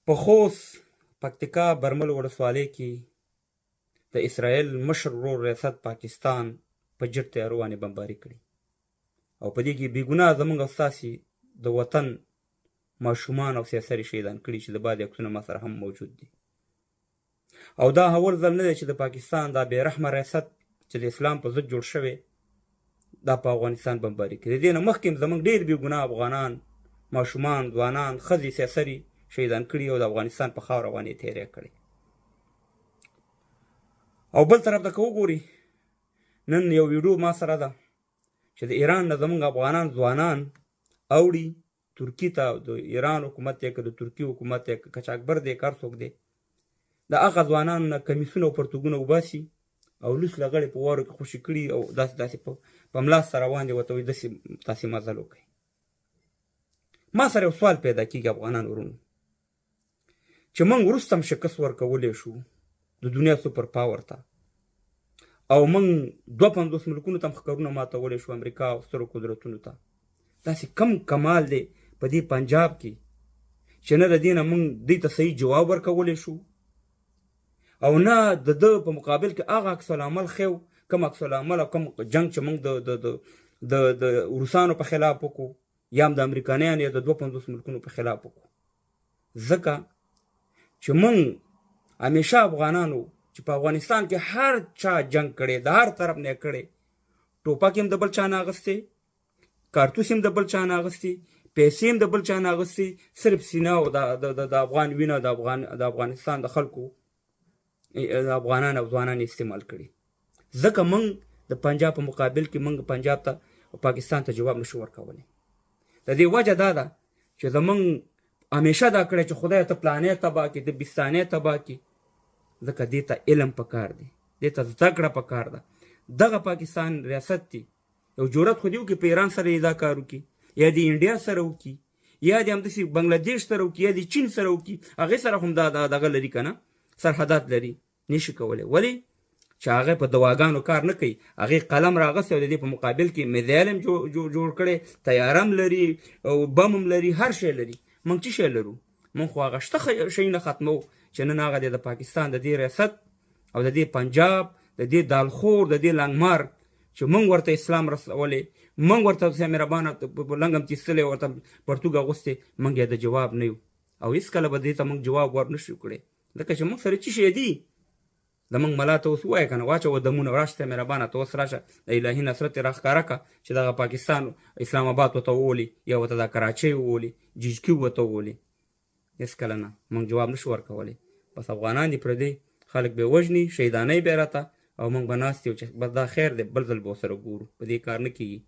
په خوست پکتیکا برمل ولسوالۍ کې د اسرائیل مشر ورور ریاست پاکستان په جټ تیارو باندې بمباري کړې او په دې کې بې ګناه زموږ او ستاسې د وطن ماشومان او سیاسري شهیدان کړي چې د بعضې عکسونه ما سره هم موجود دي. او دا اول ځل نه دی چې د پاکستان دا بې رحمه ریاست چې د اسلام په ضد جوړ شوی دا په افغانستان بمباري کوي. د دې نه مخکې زموږ ډېر بې ګناه افغانان ماشومان ځوانان ښځې سیاسري شهیدان کړي او د افغانستان په خاوره باندې تیری کړی. او بل طرف ته که وګوري نن یو ویډیو ما سره ده چې د ایران نه زموږ افغانان ځوانان اوړي ترکي ته، د ایران حکومت دی که د ترکي حکومت دی که کچاکبر دی که هر څوک دی، د هغه ځوانانو نه کمیسونه او پرتوګونه وباسي او لوس لغړې په واورو کې خوشي کړي او داسې په ملا سره روان دي، ورته وایي داسې تاسې مزل وکړئ. ما سره یو سوال پیدا کېږي افغانان ورونو چې موږ وروسته هم شکست ورکولی شو د دنیا سوپر پاور ته او موږ 52 ملکونو ته هم ښکرونه ماتولی شو، امریکا او سترو قدرتونو ته. داسې کم کمال دی په دې پنجاب کې چې نه د دې نه موږ دوی ته صحیح جواب ورکولی شو او نه د ده په مقابل کې هغه عکس العمل ښیو کم عکس العمل او کم جنګ چې موږ د روسانو په خلاف وکړو یا هم د امریکانیانو یا د 52 ملکونو په خلاف وکړو. ځکه چې موږ همیشه افغانانو چې په افغانستان کې هر چا جنگ کړی د هر طرف نه کړی، ټوپک هم د بل چا نه اخیستی، کارتوس هم د بل چا نه اخیستی، پیسې هم د بل چا نه اخیستی، صرف سینه او د افغان وینه د افغانستان د خلکو د افغانان او ځوانان استعمال کړي. ځکه موږ د پنجاب په مقابل کې موږ پنجاب ته او پاکستان ته جواب نشو ورکولی. د دې وجه دا ده چې زموږ همیشه دا کړی چې خدای ته پلانې تباه کړي، د بستانې تباه کړي. ځکه دې ته علم پکار دی، دې ته زده کړه پکار ده. دغه پاکستان ریاست دی یو جرأت خو دې وکړي په ایران سره دا کار وکړي یا د انډیا سره وکړي یا د همداسې بنګلادیش سره وکړي یا د چین سره وکړي، هغې سره هم دا دغه لري که نه سرحدات لري، نشي کولی. ولې چې هغې په دواګانو کار نه کوي، هغې قلم راغستی او د دې په مقابل کې میزایل هم جوړ کړی، تیاره هم لري او بم هم لري، هر شی لري. موږ څه شی لرو؟ موږ خو هغه شته شیونه ختمو چې نن هغه د پاکستان د دې ریاست او د دې پنجاب د دې دالخور د دې لنګمار چې موږ ورته اسلام رسولی، موږ ورته مهربانه لنګ هم تیستلی، ورته پرتوګ اغوستی، موږ یې د جواب نه یو او هېڅکله به دې ته موږ جواب ور نه شو کړی. ځکه چې موږ سره څه شی دي؟ زموږ ملا ته اوس ووایه که نه، واچوه دمونه، راشه مهربانه ته اوس راشه د الهي نصرت یې راښکاره کړه چې دغه پاکستان اسلام آباد ورته وولي یا ورته دا کراچۍ وولي، جیجکي ورته وولي. هېڅکله نه موږ جواب نشو ورکولی. بس افغانان دي پردي خلک به وژني، شهیدانۍ به یې راته او موږ به ناست یو چې بس دا خیر دی، بل ځل به ورسره ګورو. په دې کار نه کېږي.